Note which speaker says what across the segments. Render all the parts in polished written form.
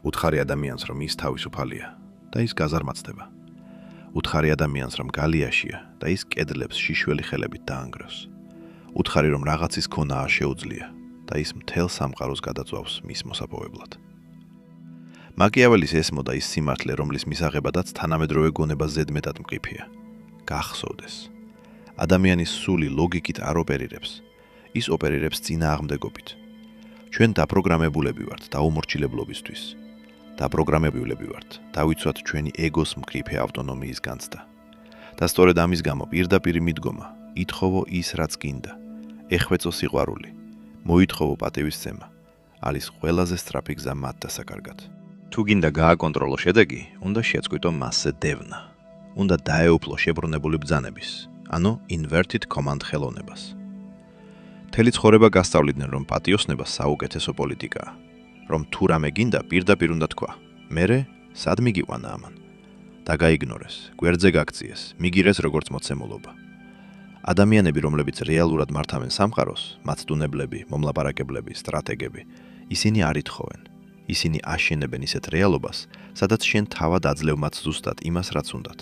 Speaker 1: უთხარი ადამიანს, რომ ის თავისუფალია და ის გაზარმაცდება. უთხარი ადამიანს, რომ გალიაშია და ის კედლებს შიშველი ხელებით დაანგრევს. უთხარი, რომ რაღაცის ქონაა შეუძლია და ის მთელ სამყაროს გადაწვავს მის მოსაპოვებლად. მაკიაველის ესმო და ის სიმართლე, რომლის მისაღებადაც თანამედროვე გონება ზედმეტად მყიფეა. გახსოვდეს. ადამიანის სული ლოგიკით არ ოპერირებს. ის ოპერირებს წინააღმდეგობით. ჩვენ დაპროგრამებულები ვართ დაუმორჩილებლობისთვის. დაპროგრამებულები ვართ დავიცვათ ჩვენი ეგოს მყიფე ავტონომიის განცდა. და სწორედ ამის გამო პირდაპირ მიდგომა, ითხოვო ის, რაც გინდა, ეხვეწო სიყვარული, მოითხოვო პატივისცემა, არის ყველაზე სწრაფი გზა მათ დასაკარგად. თუ გინდა გააკონტროლო შედეგი, უნდა შეწყვიტო მასზე დევნა. უნდა დაეუფლო შებრუნებული ბრძანების, ანუ inverted command ხელოვნებას. მთელი ცხოვრება გასწავლიდნენ, რომ პატიოსნება საუკეთესო პოლიტიკაა, რომ თუ რამე გინდა პირდაპირ უნდა თქვა, მერე სად მიგიყვანა ამან. დაგაიგნორეს, გვერდზე გაქციეს, მიგირეს როგორც მოცემულობა. ადამიანები, რომლებიც რეალურად მართავენ სამყაროს, მაცდუნებლები, მომლაპარაკებლები, სტრატეგები, ისინი არ ითხოვენ. ისინი აშენებენ ისეთ რეალობას, სადაც შენ თავად აძლევ მათ ზუსტად იმას, რაც უნდათ.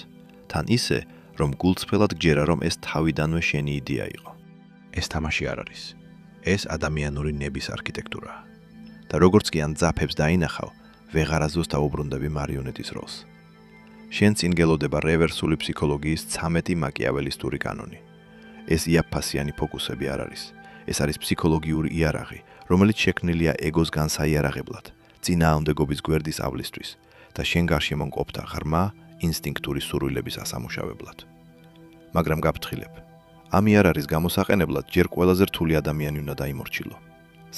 Speaker 1: თან ისე, რომ გულწრფელად გჯერა, რომ ეს თავიდანვე შენი იდეა იყო. ეს თამაში არ არის. ეს ადამიანური ნების არქიტექტურაა. და როგორც კი ან ძაფებს დაინახავ, ვეღარასდროს დაუბრუნდები მარიონეტის როლს. შენ წინ გელოდება რევერსული ფსიქოლოგიის 13 მაკიაველისტური კანონი. ეს იაფფასიანი ფოკუსები არ არის. ეს არის ფსიქოლოგიური იარაღი, რომელიც შექმნილია ეგოს განსაიარაღებლად, წინააღმდეგობის გვერდის ავლისთვის და შენ გარშემო მყოფთა ღრმა ინსტინქტური სურვილების ასამუშავებლად. მაგრამ გაფრთხილებ, ამი არ არის გამოსაყენებლად ჯერ ყველაზე რთული ადამიანი უნდა დაიმორჩილო,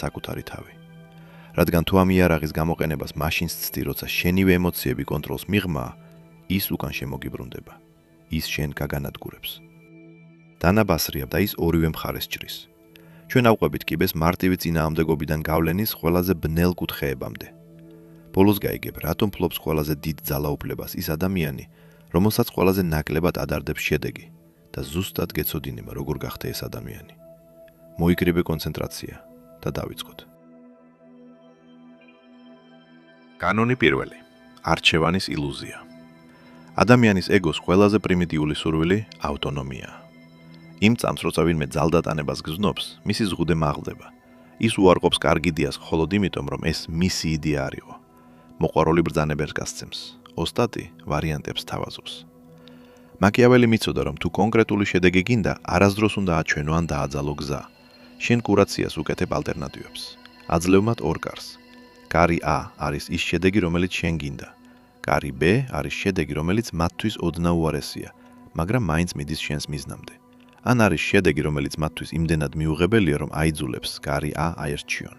Speaker 1: საკუთარი თავი. რადგან თუ ამ იარაღის გამოყენებას მაშინ ცდი, როცა შენივე ემოციები კონტროლს მიღმა, ის უკან შემოგიბრუნდება, ის შენ გაგანადგურებს. დანაბასრია და ის ორივე მხარეს ჭრის. ჩვენ ავყვებით კიბეს მარტივი წინააღმდეგობიდან გავლენის ყველაზე ბნელ კუთხეებამდე. ბოლოს გაიგებ, რატომ ფლობს ყველაზე დიდ ძალაუფლებას ის ადამიანი, რომელსაც ყველაზე ნაკლებად ადარდებს შედეგი და ზუსტად გეცოდინება, როგორ გახდე ეს ადამიანი. მოიკრიბე კონცენტრაცია და დავიწყოთ. კანონი პირველი. არჩევანის ილუზია. ადამიანის ეგოს ყველაზე პრიმიტიული სურვილი ავტონომიაა. იმ წამს, როცა ვინმე ძალდატანებას გზნობს, მისი ზღუდე მაღლდება. ის უარყოფს კარგი იდეას მხოლოდ იმიტომ, რომ ეს მისი იდეა არისო. მოყვარული ბრძანებებს გასცემს. ოსტატი ვარიანტებს თავაზობს. მაკიაველი მიცოდა, რომ თუ კონკრეტული შედეგი გინდა, არასდროს უნდა აჩვენო ან დააძალო გზა. შენ კურაციას უკეთებ ალტერნატივებს. აძლევ მათ ორ კარს. კარი A არის ის შედეგი, რომელიც შენ გინდა. კარი B არის შედეგი, რომელიც მათთვის ოდნავ უარესია, მაგრამ მაინც მიდის შენს მიზნამდე. ან არის შედეგი, რომელიც მათთვის იმდენად მიუღებელია, რომ აიძულებს კარი A აერჩიონ.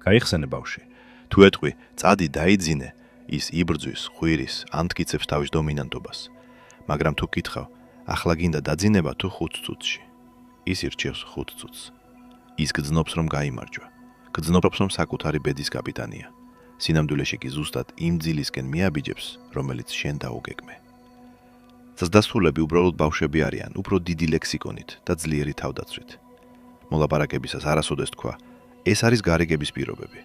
Speaker 1: გაიხსენე ბავშვი, თუ ეტყვი, წადი დაიძინე, ის იბრძვის, ხვირის, ანთქიცებს თავის დომინანტობას. მაგრამ თუ კითხავ, ახლა გინდა დაძინება თუ 5 წუთში. ის ირჩევს 5 წუთს. ის გძნობს, რომ გაიმარჯვა. გძნობს, რომ საკუთარი ბედის კაპიტანია. სინამდვილეში კი ზუსტად იმ ძილისკენ მიაბიჯებს, რომელიც შენ დაუგეგმე. ზრდასრულები უბრალოდ ბავშვები არიან, უფრო დიდი ლექსიკონით და ძლიერი თავდაცვით. მოლაპარაკებისას არასოდეს თქვა, ეს არის გარიგების პირობები.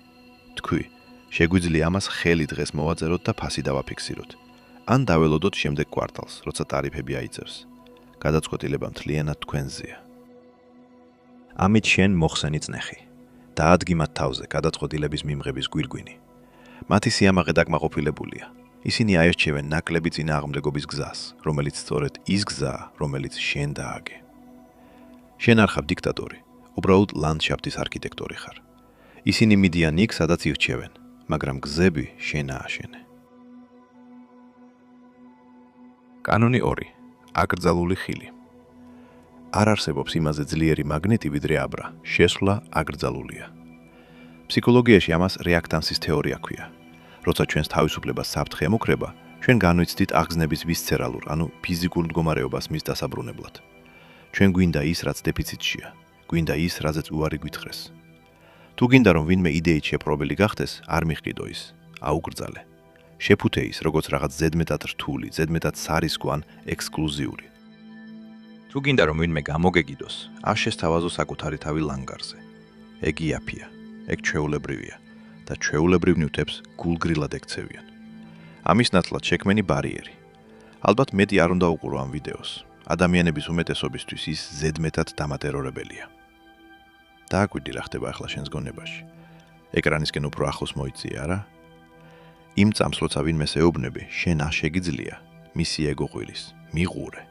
Speaker 1: თქვი, შეგვიძლია ამას ხელი დღეს მოვაწეროთ და ფასი დავაფიქსიროთ. ან დაველოდოთ შემდეგ კვარტალს, როცა ტარიფები აიწევს. გადაწყვეტილება მთლიანად თქვენზეა. ამით შენ მოხსენი წნეხი. დაადგი მათ თავზე გადაწყვეტილების მიმღების გვირგვინი. მათი სიამაყე დაკმაყოფილებულია. ისინი აერჩევენ ნაკლები წინააღმდეგობის გზას, რომელიც სწორედ ის გზაა, რომელიც შენ დააგე. შენ არ ხარ დიქტატორი, უბრალოდ ლანდშაფტის არქიტექტორი ხარ. ისინი მიდიან იქ, სადაც ირჩევენ, მაგრამ გზები შენ ააშენე. კანონი 2. აკრძალული ხილი. არ არსებობს იმაზე ძლიერი მაგნიტი, ვიდრე აბრა, შესვლა აკრძალულია. ფსიქოლოგიაში ამას რეაქტანსის თეორია ქვია. როცა ჩვენს თავისუფლებას საფრთხე ემუქრება, ჩვენ განვიცდით აღგზნების ვისცერალურ, ანუ ფიზიკურ მდგომარეობას მის დასაბრუნებლად. ჩვენ გვინდა ის, რაც დეფიციტშია, გვინდა ის, რაზეც უარი გვითხრეს. თუ გინდა, რომ ვინმე იდეით შეპრობილი გახდეს, არ მიჰყიდო ის, აუკრძალე. შეფუთე ის, როგორც რაღაც ზედმეტად რთული, ზედმეტად სარისკო ან ექსკლუზიური. თუ გინდა, რომ ვინმე გამოგეგიდოს, არ შესთავაზო საკუთარი თავი ლანგარზე. ეგ იაფია, ეგ ჩვეულებრივია და ჩვეულებრივ ნივთებს გულგრილად ექცევიან. ამის ნაცვლად შექმენი ბარიერი. ალბათ მეტი არ უნდა უყურო ამ ვიდეოს. ადამიანების უმეტესობისთვის ის ზედმეტად დამატერორებელია. დააკვირდი რა ხდება ახლა შენს გონებაში. ეკრანისკენ უფრო ახლოს მოიწიე, არა? იმ წამს, როცა ვინმე ეუბნები, შენ არ შეგიძლია, მისი ეგო ყვირის, მიყურე.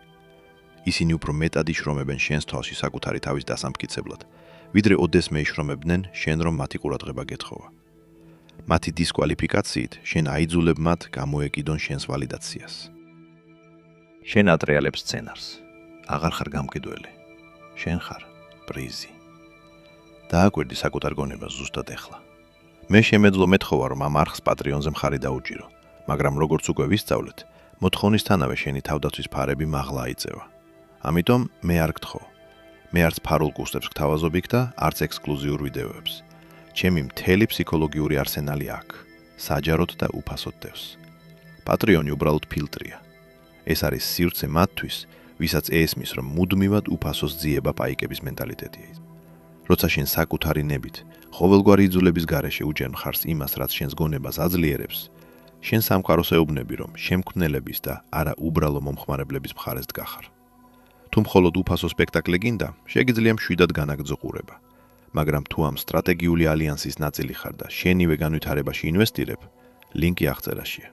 Speaker 1: ისინი უფრო მეტად იშრომებენ შენს თვალში საკუთარი თავის დასამტკიცებლად, ვიდრე ოდესმე იშრომებდნენ შენ რომ მათი ყურადღება გეთხოვა. მათი დისკვალიფიკაციით შენ აიძულებ მათ გამოეკიდონ შენს ვალიდაციას. შენ ატრიალებ სცენარს. აღარ ხარ გამყიდველი. შენ ხარ პრიზი. დააკვირდი საკუთარ გონებას ზუსტად ეხლა. მე შემეძლო მეთხოვა რომ ამ არხს პატრიონზე მხარი დაუჭირო, მაგრამ როგორც უკვე ვისწავლეთ, მოთხოვნისთანავე შენი თავდაცვის ფარები მაღლა აიწევა. ამიტომ მე არ გთხოვ. მე არც ფარულ კურსებს გთავაზობ იქ და არც ექსკლუზიურ ვიდეოებს. ჩემი მთელი ფსიქოლოგიური არსენალი აქ, საჯაროდ და უფასოდ დევს. პატრიონი უბრალოდ ფილტრია. ეს არის სივრცე მათთვის, ვისაც ესმის რომ მუდმივად უფასოს ძიება პაიკების მენტალიტეტია. როცა შენ საკუთარი ნებით, ყოველგვარი იძულების გარეშე უჭერ მხარს იმას, რაც შენს გონებას აძლიერებს, შენ სამყაროს ეუბნები, რომ შემქმნელების და არა უბრალო მომხმარებლების მხარეს დგახარ. თუ მხოლოდ უფასო სპექტაკლი გინდა, შეგიძლია მშვიდად განაგრძო ყურება. მაგრამ თუ ამ სტრატეგიული ალიანსის ნაწილი ხარ და შენივე განვითარებაში ინვესტირებ, ლინკი აღწერაშია.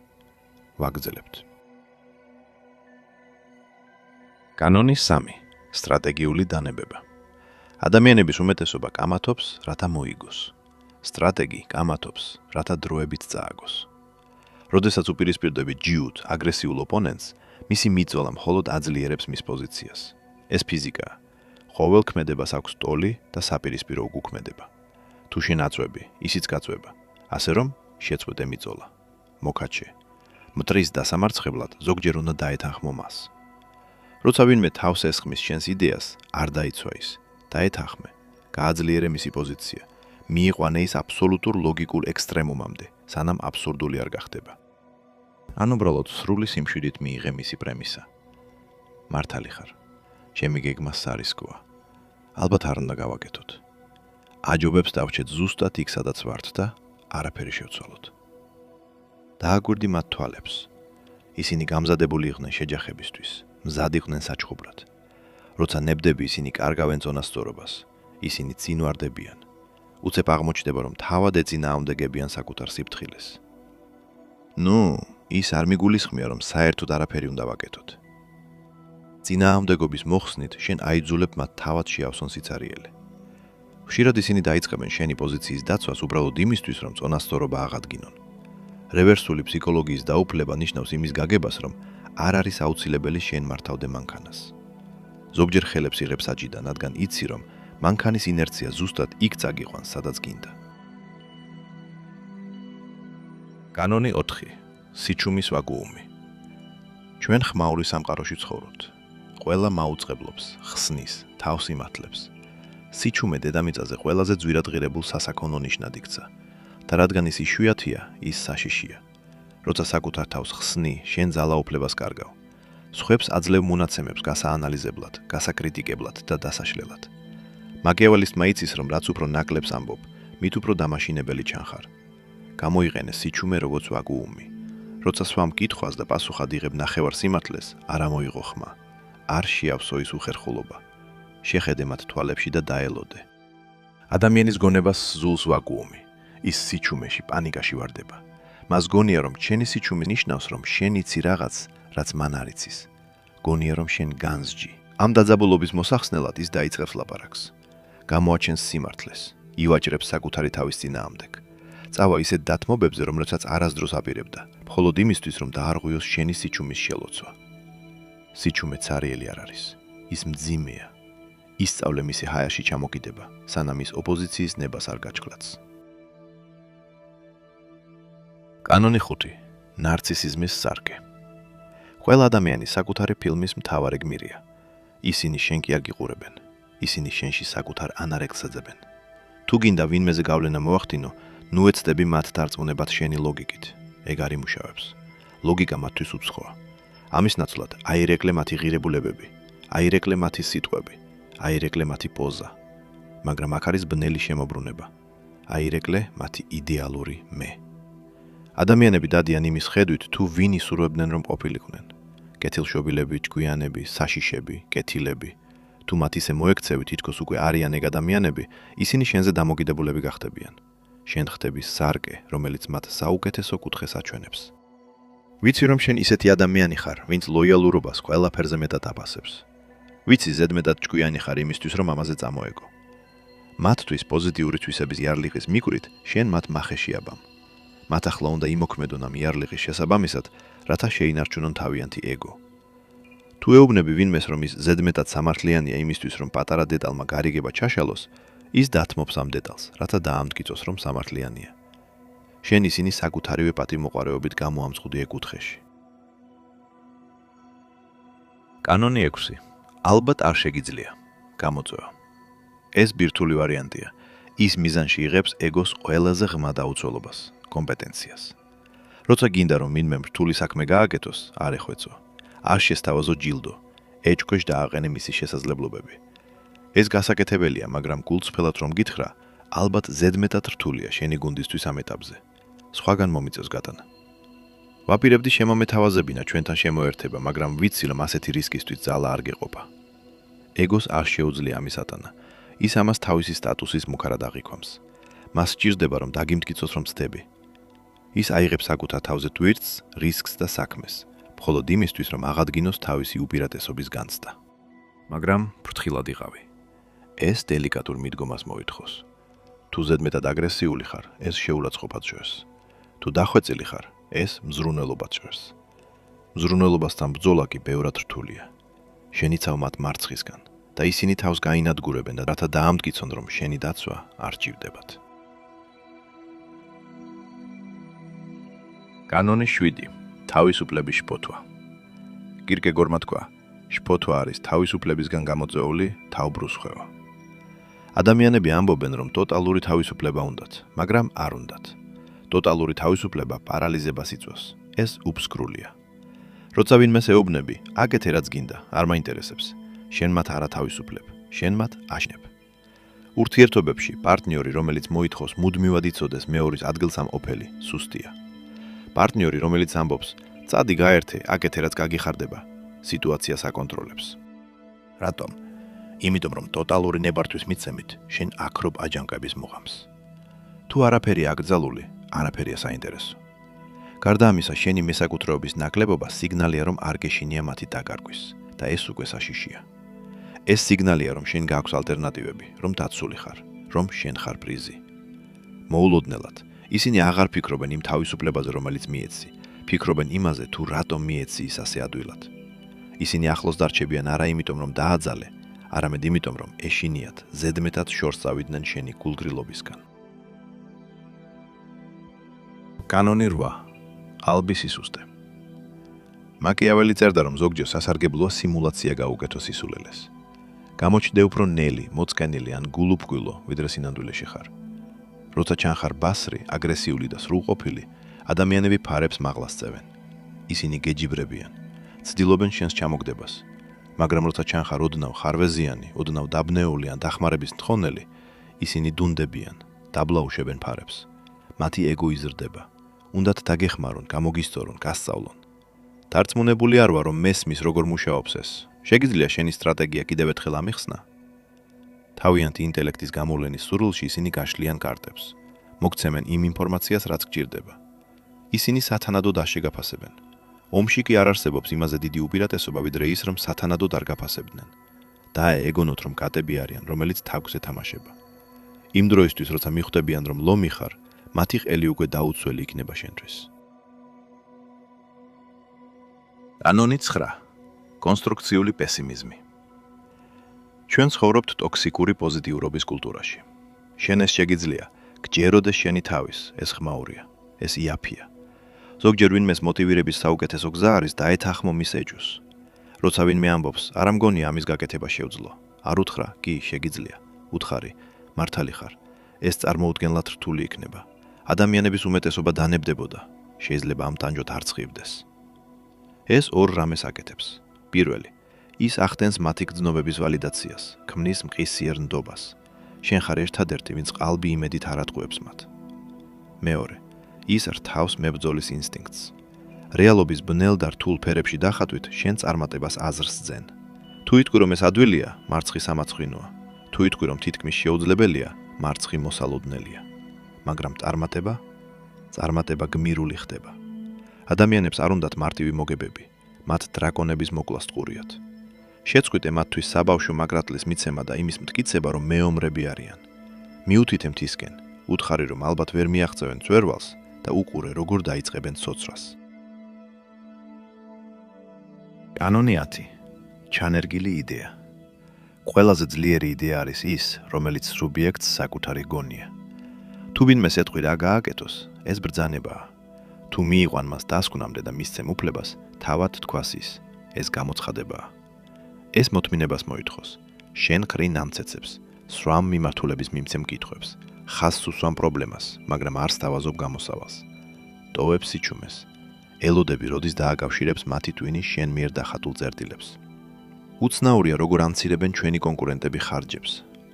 Speaker 1: ვაგრძელებთ. კანონი 3. სტრატეგიული დანებება. ადამიანების უმეტესობა კამათობს, რათა მოიგოს. სტრატეგი კამათობს, რათა დროებით წააგოს. როდესაც უპირისპირდები ჯიუტ აგრესიულ ოპონენტს, მისი მიწველა მხოლოდ აძლიერებს მის პოზიციას. ეს ფიზიკაა. ყოველ ქმედებას აქვს ტოლი და საპირისპირო უკუქმედება. თუ შენ აწვევი, ისიც გაწვება. ასე რომ შეწყვეტე მიწველა. მოკაჩე. მტრის დასამარცხებლად ზოგჯერ უნდა დაეთანხმო მას. როცა ვინმე თავს ესხმის შენს იდეას, არ დაიცვა ის. დაეთანხმე, გააძლიერე მისი პოზიცია, მიიყვანე ის აბსოლუტურ ლოგიკურ ექსტრემუმამდე, სანამ აბსურდული არ გახდება. ან უბრალოდ სრული სიმშვიდით მიიღე მისი პრემისა. მართალი ხარ. ჩემი გეგმა სარისკოა. ალბათ არ უნდა გავაკეთოთ. აჯობებს დავჩეთ ზუსტად იქ, სადაც ვართ და არაფერი შევცვალოთ. დააკვირდი მათ თვალებს. ისინი გამზადებული იყვნენ შეჯახებისთვის, მზად იყვნენ საჩხუბრად. როცა ნებდები ისინი კარგავენ წონასწორობას, ისინი წინ ვარდებიან. უცებ აღმოჩნდება, რომ თავად ეწინააღმდეგებიან საკუთარ სიფრთხილეს. ის არ მიგულისხმია, რომ საერთოდ არაფერი უნდა ვაკეთოთ. წინააღმდეგობის მოხსნით შენ აიძულებ მათ თავად შეავსონ სიცარიელე. ხშირად ისინი დაიწყებენ შენი პოზიციის დაცვას უბრალოდ იმისთვის, რომ წონასწორობა აღადგინონ. რევერსული ფსიქოლოგიის დაუფლება ნიშნავს იმის გაგებას, რომ არ არის აუცილებელი შენ მართავდე მანქანას. ზოგჯერ ხელებს იღებს აჯიდან, რადგან იცი, რომ მანქანის ინერცია ზუსტად იქ წაგიყვანს, სადაც გინდა. კანონი 4. სიჩუმის ვაგუუმი. ჩვენ ხმაური სამყაროში ცხოვრობთ. ყველა მაუწყებლობს, ხსნის, თავს იმართლებს. სიჩუმე დედამიწაზე ყველაზე ძვირადღირებულ სასაქონლო ნიშნად იქცა და რადგან ის იშვიათია, ის საშიშია. როცა საკუთარ თავს ხსნი, შენ ძალაუფლებას კარგავ. სხვებს აძლევ მონაცემებს გასაანალიზებლად, გასაკრიტიკებლად და დასაშლელად. მაკიაველისტმა იცის, რომ რაც უფრო ნაკლებს ამბობ, მით უფრო დამაშინებელი ჩანხარ. გამოიყენე სიჩუმე როგორც ვაგუუმი. როცა სვამ კითხვას და პასუხად იღებ ნახევარ სიმართლეს, არ ამოიღო ხმა. არ შეავსო ის უხერხულობა. შეხედე მათ თვალებში და დაელოდე. ადამიანის გონებას ზულს ვაგუუმი. ის სიჩუმეში, პანიკაში ვარდება. მას გონია, რომ ჩენი სიჩუმე ნიშნავს, რომ შენ იცი რაღაც, რაც მან არ იცის. გონია, რომ შენ განსჯი. ამ დაძაბულობის მოსახსნელად ის დაიწყებს ლაპარაკს. გამოაჩენს სიმართლეს, ივაჭრებს საკუთარი თავის წინააღმდეგ. წავა ისეთ დათმობებზე, რომლებსაც არასდროს აპირებდა, მხოლოდ იმისთვის, რომ დაარღვიოს შენი სიჩუმის შელოცვა. სიჩუმე ცარიელი არ არის. ის მძიმეა. ისწავლე მისი ჰაერში ჩამოკიდება, სანამ ის ოპოზიციის ნებას არ გაჩქლათს. კანონი 5. ნარცისიზმის სარკე. ყველა ადამიანი საკუთარი ფილმის მთავარი გმირია. ისინი შენ კი არ გიყურებენ. ისინი შენში საკუთარ ანარეგს ეძებენ. თუ გინდა ვინმეზე გავლენა მოახდინო, ნუ ეცდები მათ დარწმუნებათ შენი ლოგიკით. ეგ არ იმუშავებს. ლოგიკა მათთვის უცხოა. ამის ნაცვლად აირეკლე მათი ღირებულებები, აირეკლე მათი სიტყვები, აირეკლე მათი პოზა. მაგრამ აქ არის ბნელი შემოbrunება. აირეკლე მათი იდეალური მე. ადამიანები დადიან იმის ხედვით, თუ ვინ ისურვებდნენ რომ ყოფილიყვნენ. კეთილშობილები, ჭკვიანები, საშიშები, კეთილები. თუ მათ ისე მოექცევით, თითქოს უკვე არიან ეგ ადამიანები, ისინი შენზე დამოკიდებულები გახდებიან. შენ ხდები სარკე, რომელიც მათ საუკეთესო კუთხეს აჩვენებს. ვიცი რომ შენ ისეთი ადამიანი ხარ, ვინც ლოიალურობას ყველაფერზე მეტად აფასებს. ვიცი ზედმეტად ჭკვიანი ხარ იმისთვის, რომ ამაზე წამოეგო. მათთვის პოზიტიური თვისების იარლიღის მიგვრით, შენ მათ მახეში აბამ. მათ ახლა უნდა იმოქმედონ ამ იარლიღის შესაბამისად, რათა შეინარჩუნონ თავიანთი ეგო. თუ ეუბნები ვინმეს, რომ ის ზედმეტად სამართლიანია იმისთვის, რომ პატარა დეტალმა გარიგება ჩაშალოს, ის დათმობს ამ დეტალს, რათა დაამტკიცოს, რომ სამართლიანია. შენ ისინი საკუთარივე პატივმოყვარეობით გამოამწყვდი ეგ კუთხეში. კანონი 6. ალბათ არ შეგიძლია. გამოწვევა. ეს ბირთვული ვარიანტია. ის მიზანში იღებს ეგოს ყველაზე ღრმა დაუცველობას, კომპეტენციას. როცა გინდა რომ ვინმე რთული საქმე გააკეთოს, არ ეხვეწო. არ შესთავაზო ჯილდო, ეჭქვეშ დააყენე მისი შესაძლებლობები. ეს გასაკეთებელია, მაგრამ გულწრფელად რომ გითხრა, ალბათ ზედმეტად რთულია შენი გუნდისთვის ამ ეტაპზე. სხვაგან მომიწევს გატანა. ვაპირებდი შემომეთავაზებინა ჩვენთან შემოერთება, მაგრამ ვიცი რომ ასეთი რისკისთვის ძალა არ გეყოფა. ეგოს არ შეუძლია ამის ატანა. ის ამას თავისი სტატუსის მუქარად აღიქვამს. მას სჭირდება რომ დაგიმტკიცოს რომ ცდები. ის აიღებს საკუთარ თავზე ტვირთს, რისკს და საქმეს, მხოლოდ იმისთვის რომ აღადგინოს თავისი უპირატესობის განცდა. მაგრამ ფრთხილად იყავი. ეს დელიკატურ მიდგომას მოითხოვს. თუ ზედმეტად აგრესიული ხარ, ეს შეურაცხყოფად ჟღერს. თუ დახვეწილი ხარ, ეს მზრუნველობად ჟღერს. მზრუნველობასთან ბრძოლა კი ბევრად რთულია. შენიცავ მათ მარცხისგან და ისინი თავს გაინადგურებენ და რათა დაამტკიცონ რომ შენი დაცვა არ ჭირდებათ. კანონი 7. თავისუფლების შფოთვა. კირკეგორმა თქვა, შფოთვა არის თავისუფლებისგან გამოწვეული თავბრუსხვევა. ადამიანები ამბობენ, რომ ტოტალური თავისუფლება უნდათ, მაგრამ არ უნდათ. ტოტალური თავისუფლება პარალიზებას იწვევს. ეს უფსკრულია. როცა ვინმეს ეუბნები, აკეთე რაც გინდა, არ მაინტერესებს. შენ მათ არ ათავისუფლებ, შენ მათ აშნებ. ურთიერთობებში პარტნიორი, რომელიც მოითხოვს მუდმივად იცოდეს მეორის ადგილს ამ ოფელი, სუსტია. პარტნიორი, რომელიც ამბობს, წადი გაერთე, აკეთე რაც გაგიხარდება, სიტუაციას აკონტროლებს. რატომ? იმიტომ რომ ტოტალური ნებართვის მიცემით, შენ აქრობ აჯანყების მოღამს. თუ არაფერი აკრძალული, არაფერია საინტერესო. გარდა ამისა, შენი მესაკუთრეობის ნაკლებობა სიგნალია, რომ არ გეშინია მათი დაკარგვის და ეს უკვე საშიშია. ეს სიგნალია, რომ შენ გააქვს ალტერნატივები, რომ დაცული ხარ, რომ შენ ხარ პრიზი. მოულოდნელად, ისინი აღარ ფიქრობენ იმ თავისუფლებაზე, რომელიც მიეცი, ფიქრობენ იმაზე, თუ რატომ მიეცი ის ასე ადვილად. ისინი ახლოს დარჩებიან არა იმიტომ, რომ დააძალე, არამედ იმიტომ, რომ ეშინიათ, ზედმეტად შორს წავიდნენ შენი გულგრილობისგან. კანონი 8. ალბის სისუსტე. მაკიაველი წერდა, რომ ზოგჯერ სასარგებლოა სიმულაცია გაუკეთო სისულელეს. გამოჩნდე უფრო ნელი, მოწყენილი ან გულუფგვილო, ვიდრე სინამდვილეში ხარ. როცა ჩანხარ ბასრი, აგრესიული და სრულყოფილი, ადამიანები ფარებს მაღლას წევენ. ისინი გეჯიბრებიან, ცდილობენ შენს ჩამოგდებას. მაგრამ როცა ჩანხარ ოდნავ ხარვეზიანი, ოდნავ დაბნეული ან დახმარების მთხოვნელი, ისინი დუნდებიან, დაბლაუშებენ ფარებს. მათი ეგო იზრდება. უნდათ დაგეხმარონ, გამოგისწორონ, გასწავლონ. დარწმუნებული არ ვარ, რომ მესმის როგორ მუშაობს ეს. შეგიძლია შენი სტრატეგია კიდევ ერთხელ ამიხსნა? თავიანთი ინტელექტის გამოვლენის სურვილში ისინი გაშლიან კარტებს. მოგცემენ იმ ინფორმაციას, რაც გჭირდება. ისინი სათანადოდ არ შეგაფასებენ. ომში კი არ არსებობს იმაზე დიდი უპირატესობა, ვიდრე ის, რომ სათანადოდ არ გაფასებდნენ. დაეგონოთ, რომ კატები არიან, რომელიც თაგვს ეთამაშება. იმ დროისთვის, როცა მიხვდებიან, რომ ლომი ხარ, მათი ყელი უკვე დაუცველი იქნება შენთვის. კანონი 9. კონსტრუქციული პესიმიზმი. ჩვენ ცხოვრობთ ტოქსიკური პოზიტიურობის კულტურაში. შენ ეს შეგიძლია, გჯეროდეს შენი თავის, ეს ხმაურია, ეს იაფია. ზოგჯერ ვინმეს მოტივირების საუკეთესო გზა არის დაეთანხმო მის ეჭვს. როცა ვინმე ამბობს, არ ამგონია ამის გაკეთება შეუძლო. არ უთხრა, კი, შეგიძლია. უთხარი, მართალი ხარ. ეს წარმოუდგენლად რთული იქნება. ადამიანების უმეტესობა დანებდებოდა. შეიძლება ამ ტანჯოთ არ ცხივდეს. ეს ორ რამეს აკეთებს. პირველი, ის ახდენს მათი გრძნობების ვალიდაციას, ქმნის მყისიერ ნდობას. შენ ხარ ერთადერთი, ვინც ყალბი იმედით არ ატყუებს მათ. მეორე, ის რთავს მებრძოლის ინსტინქტს. რეალობის ბნელ და რთულ ფერებში დახატვით, შენ წარმატებას აზრს ძენ. თუ იტყვი, რომ ეს ადვილია, მარცხი სამარცხვინოა. თუ იტყვი, რომ თითქმის შეუძლებელია, მარცხი მოსალოდნელია. მაგრამ წარმატება გმირული ხდება. ადამიანებს არ უნდათ მარტივი მოგებები, მათ დრაკონების მოკვლას ტყურიათ. შეწყვიტე მათთვის საბავშვო მაგრატლის მიცემა და იმის მტკიცება, რომ მეომრები არიან. მიუთითე მთისკენ, უთხარი, რომ ალბათ ვერ მიაღწევენ წვერვალს და უყურე, როგორ დაიწყებენ ცოცრას. კანონი 10. ჩანერგილი იდეა. ყველაზე ძლიერი იდეა არის ის, რომელიც სუბიექტს საკუთარი გონია. თუ ვინმეს ეთყვი რა გააკეთოს, ეს ბრძანებაა. თუ მიიყვან მას დასკვნამდე და მისცემ უფლებას, თავად თქვას ის, ეს გამოცხადებაა. ეს მოთმინებას მოითხოვს, შენ ხრი ნამცეცებს, სვამ მიმართულების მიმცემ კითხვებს, ხაზს უსვამ პრობლემას, მაგრამ არ სთავაზობ გამოსავალს. ტოვებს სიჩუმეს. ელოდები როდის დააკავშირებს მათი ტვინი შენ მიერ დახატულ წერტილებს. უცნაურია, როგორ ამცირებენ ჩვენი კონკურენტები ხარჯებს.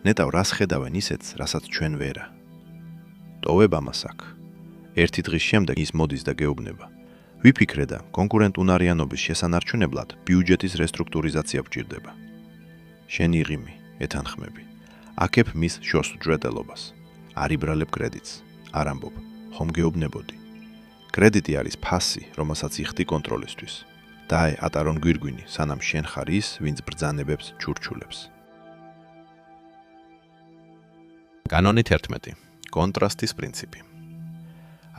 Speaker 1: ნეტავ რას ხედავენ ისეთს, რასაც ჩვენ ვერა. ტოვებ ამას აქ. ერთი დღის შემდეგ ის მოდის და გეუბნება. ვიფიქრე და კონკურენტუნარიანობის შესანარჩუნებლად ბიუჯეტის რესტრუქტურიზაცია გვჭირდება. შენ იღიმი, ეთანხმები. აკებ მის შორს უჯრედელობას. არ იბრალებ კრედიტს. არ ამბობ, ხომ გეუბნებოდი. კრედიტი არის ფასი, რომელსაც იხდი კონტროლისთვის. დაე ატარონ გვირგვინი, სანამ შენ ხარ ის, ვინც ბრძანებებს ჩურჩულებს. კანონი 11. კონტრასტის პრინციპი.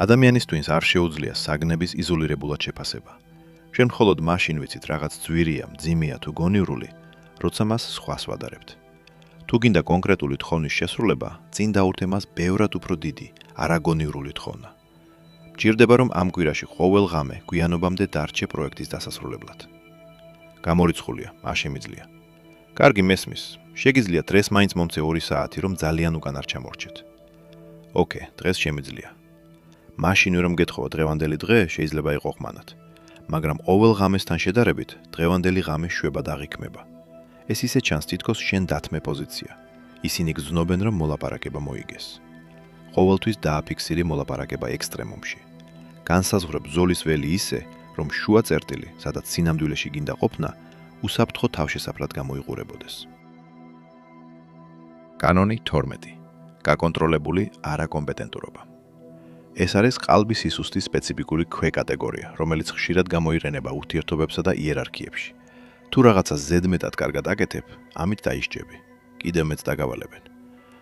Speaker 1: ადამიანის ტვინს არ შეუძლია საგნების იზოლირებულად შეფასება. შენ მხოლოდ მაშინ ვიცით რაღაც ძვირია, მძიმეა თუ გონივრული, როცა მას სხვას ვადარებთ. თუ გინდა კონკრეტული თხოვნის შესრულება, წინ დაურთე მას ბევრად უფრო დიდი, არაგონივრული თხოვნა. მჭირდება, რომ ამ კვირაში ყოველ ღამე გვიანობამდე დარჩე პროექტის დასასრულებლად. გამორიცხულია, არ შემიძლია. კარგი მესმის, შეგიძლია დღეს მაინც მომცე 2 საათი, რომ ძალიან უკან არ ჩამორჩეთ. ოკეი, დღეს შემიძლია. მაშინვე რომ გეთხოვო დღევანდელი დღე, შეიძლება იყო ხმანად. მაგრამ ყოველ ღამესთან შედარებით, დღევანდელი ღამე შვებად აღიქმება. ეს ისე ჩანს თითქოს შენ დათმე პოზიცია. ისინი გრძნობენ, რომ მოლაპარაკება მოიგეს. ყოველთვის დააფიქსირი მოლაპარაკება ექსტრემუმში. განსაზღვრებ ბრძოლის ველი ისე, რომ შუა წერტილი, სადაც სინამდვილეში გინდა ყოფნა, უსაფრთხო თავშესაფრად გამოიყურებოდეს. კანონი 12. გაკონტროლებული არაკომპეტენტურობა. ეს არის ყალბის სისუსტის სპეციფიკური ქვეკატეგორია, რომელიც ხშირად გამოიყენება ურთიერთობებსა და იერარქიებში. თუ რაღაცას ზედმეტად კარგად აკეთებ, ამით დაისჯები. კიდევ მეც დაგავალებენ.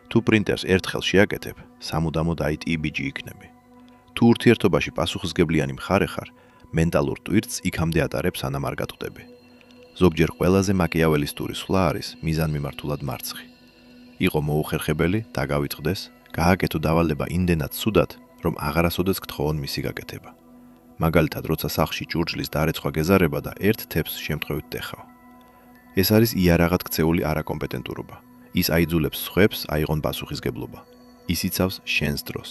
Speaker 1: თუ პრინტერს ერთხელ შეაკეთებ, სამუდამოდ IT-ბიჯი იქნები. თუ ურთიერთობაში პასუხისგებლიანი მხარე ხარ, მენტალურ ტვირთს იქამდე ატარებ, სანამ არ გატყდები. ზოგჯერ ყველაზე მაკიაველისტური სვლა არის მიზანმიმართულად მარცხი. იყო მოუხერხებელი, დაგავიწყდეს, გააკეთო დავალება იმდენად ცუდად, რომ აღარასოდეს გთხოვონ მისი გაკეთება. მაგალითად, როცა სახლში ჭურჭლის დარეცხვა გეზარება და ერთ თეფს შემთხვევით ტეხავ. ეს არის იარაღად ქცეული არაკომპეტენტურობა. ის აიძულებს სხვებს აიღონ პასუხისგებლობა. ის იცავს შენს დროს.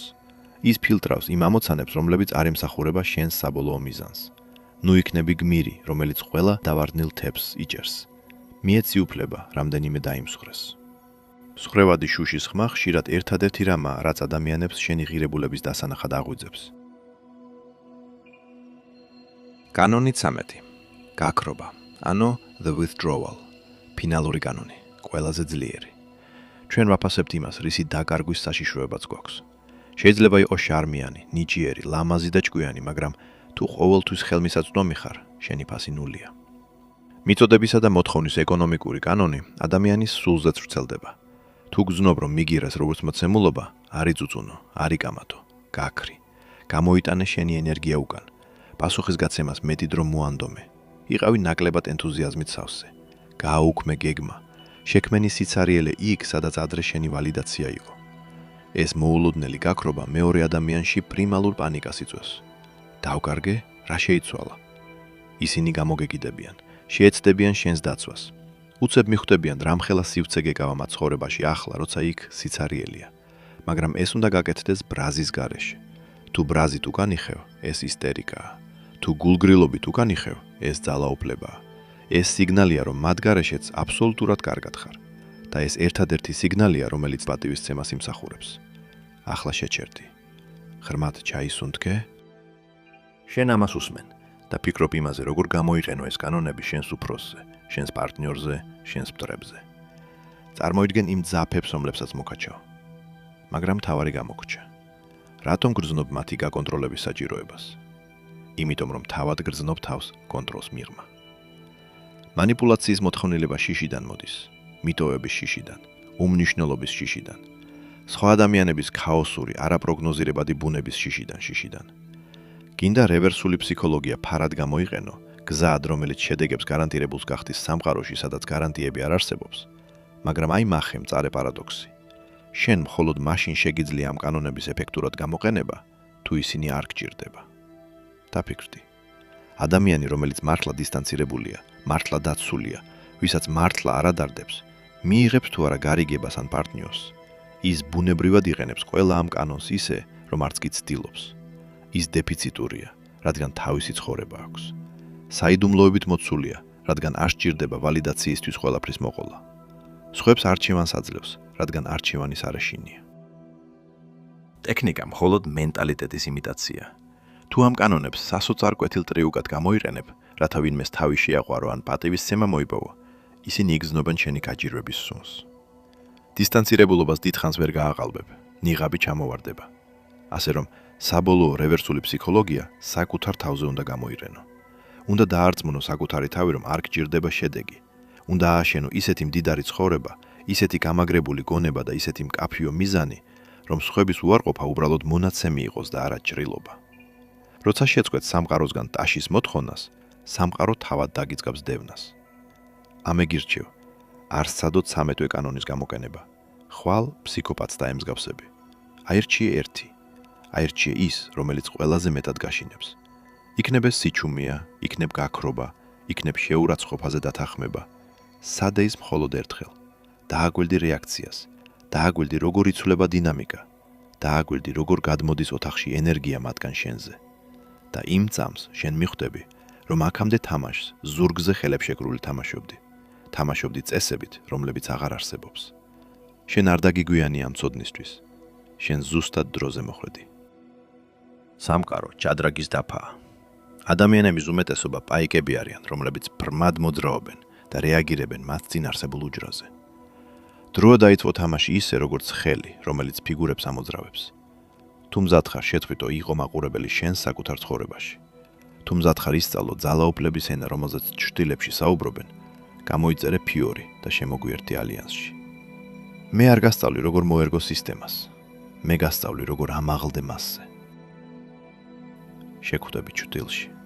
Speaker 1: ის ფილტრავს იმ ამოცანებს, რომლებიც არ ემსახურება შენს საბოლოო მიზანს. ნუ იქნები გმირი, რომელიც ყველა დავარდნილ თეფს იჭერს. მიეცი უფლება, რამდენიმე დაიმსხვრეს. მსხვერვადი შუშის ხმა ხშირად ერთადერთი რამაა, რაც ადამიანებს შენი ღირებულების დასანახად აღვიძებს. კანონი 13. გაქრობა, ანუ the withdrawal. ფინალური კანონი, ყველაზე ძლიერი. ჩვენ ვაფასებთ იმას, რისი დაკარგვის საშიშროებაც გვაქვს. შეიძლება იყოს შარმიანი, ნიჭიერი, ლამაზი და ჭკვიანი, მაგრამ თუ ყოველთვის ხელმისაწვდომი ხარ, შენი ფასი ნულია. მიწოდებისა და მოთხოვნის ეკონომიკური კანონი ადამიანის სულზეც ვრცელდება. თუ გძნობ, რომ მიგირას როგორც მოცემულობა, არ იწუწუნო, არ იკამათო, გაქრი. გამოიტანე შენი ენერგია უკან. პასუხისგაცემას მეტი დრო მოანდომე. იყავი ნაკლებად ენთუზიაზმით სავსე. გააუქმე გეგმა. შექმენი სიცარიელე იქ, სადაც ადრე შენი ვალიდაცია იყო. ეს მოულოდნელი გაქრობა მეორე ადამიანში პრიმალურ პანიკას იწვევს. დავკარგე, რა შეიცვალა? ისინი გამოგეკიდებიან, შეეცდებიან შენს დაცვას. უცებ მიხვდებიან, რამხელა სივცე გეკავა მათ ცხოვრებაში ახლა, როცა იქ სიცარიელია. მაგრამ ეს უნდა გაკეთდეს ბრაზის გარეშე. თუ ბრაზით უკან იხევ, ეს ისტერიკაა. თუ გულგრილობით უკან იხევ, ეს ძალაუფლებაა. ეს სიგნალია, რომ მათ გარეშეც აბსოლუტურად კარგად ხარ. და ეს ერთადერთი სიგნალია, რომელიც პატივისცემას იმსახურებს. ახლა შეჩერდი. ღრმად ჩაისუნთქე. შენ ამას უსმენ და ფიქრობ იმაზე, როგორ გამოიყენო ეს კანონები შენს უფროსზე, შენს პარტნიორზე, შენს მტრებზე. წარმოიდგენ იმ ძაფებს, რომლებსაც მოგაჩაო. მაგრამ თავარი გამოგჩა. რატომ გრძნობ მათი გაკონტროლების საჭიროებას? იმიტომ რომ თავად გრძნობ თავს კონტროლს მიღმა. მანიპულაციის მოთხოვნილება შიშიდან მოდის, მიტოვების შიშიდან, უმნიშვნელობის შიშიდან, სხვა ადამიანების ქაოსური, არაპროგნოზირებადი ბუნების შიშიდან. გინდა რევერსული ფსიქოლოგია ფარად გამოიყენო, გზად, რომელიც შედეგებს გარანტირებულს გახდის სამყაროში, სადაც გარანტიები არ არსებობს, მაგრამ აი მახე მწარე პარადოქსი. შენ მხოლოდ მაშინ შეგიძლია ამ კანონების ეფექტურად გამოყენება, თუ ისინი არ გჭირდება. დაფიქრდი. ადამიანი, რომელიც მართლა დისტანცირებულია, მართლა დაცულია, ვისაც მართლა არ ადარდებს, მიიღებს თუ არა გარიგებას ან პარტნიორს, ის ბუნებრივად იყენებს ყველა ამ კანონს ისე, რომ არც კი ცდილობს. ის დეფიციტურია, რადგან თავისი ცხოვრება აქვს. საიდუმლოებით მოცულია, რადგან არ სჭირდება ვალიდაციისთვის ყველაფრის მოყოლა. სხვებს არჩევანს აძლევს, რადგან არჩევანის არეშინია. ტექნიკა მხოლოდ მენტალიტეტის იმიტაცია. თუ ამ კანონებს სასოწარკვეთილ ტრიუკად გამოიყენებ, რათა ვინმეს თავი შეაყვარო ან პატივისცემა მოიპოვო, ისინი იგრძნობენ შენი გაჭირვების სუნს. დისტანცირებულობას დიდხანს ვერ გააყალბებ, ნიღაბი ჩამოვარდება. ასე რომ, საბოლოო რევერსული ფსიქოლოგია საკუთარ თავზე უნდა გამოიყენო. უნდა დაარწმუნო საკუთარი თავი, რომ არ გჭირდება შედეგი. უნდა ააშენო ისეთი მდიდარი ცხოვრება, ისეთი გამაგრებული გონება და ისეთი მკაფიო მიზანი, რომ სხვების უარყოფა უბრალოდ მონაცემი იყოს და არა ჭრილობა. როცა შეწყვეტ სამყაროსგან ტაშის მოთხოვნას, სამყარო თავად დაგიწყებს დევნას. ამე გირჩევ, არ სცადოთ 13 კანონის გამოყენება. ხვალ ფსიქოპატს დაემსგავსები. აირჩიე ერთი. აირჩიე ის, რომელიც ყველაზე მეტად გაშინებს. იქნებ ეს სიჩუმეა, იქნებ გაქრობა, იქნებ შეურაცხყოფაზე დათანხმება. სადა ის მხოლოდ ერთხელ. დააგვირდი რეაქციას, დააგვირდი როგორ იცვლება დინამიკა, დააგვირდი როგორ გადმოდის ოთახში ენერგია მათგან შენზე. და იმ წამს შენ მიხვდები, რომ აქამდე თამაშს ზურგზე ხელებშეკრული თამაშობდი წესებით, რომლებიც აღარ არსებობს. შენ არ დაგიგვიანი ამ ცოდნისთვის, შენ ზუსტად დროზე მოხვედი. სამყარო ჭადრაგის დაფაა. ადამიანების უმეტესობა პაიკები არიან, რომლებიც ბრმად მოძრაობენ და რეაგირებენ მათ წინ არსებულ უჯრაზე. დროა დაიწყო თამაში ისე, როგორც ხელი, რომელიც ფიგურებს ამოძრავებს. თუ მზად ხარ შეწყვიტო იყო მაყურებელი შენ საკუთარ ცხოვრებაში. თუ მზად ხარ ისწავლო ძალაუფლების ენა, რომელზეც ჩრდილებში საუბრობენ, გამოიწერე ფიორი და შემოგვიერთდი ალიანსში. მე არ გასწავლი როგორ მოერგო სისტემას. მე გასწავლი როგორ ამაღლდე მასზე. შეხვდები ჩრდილში.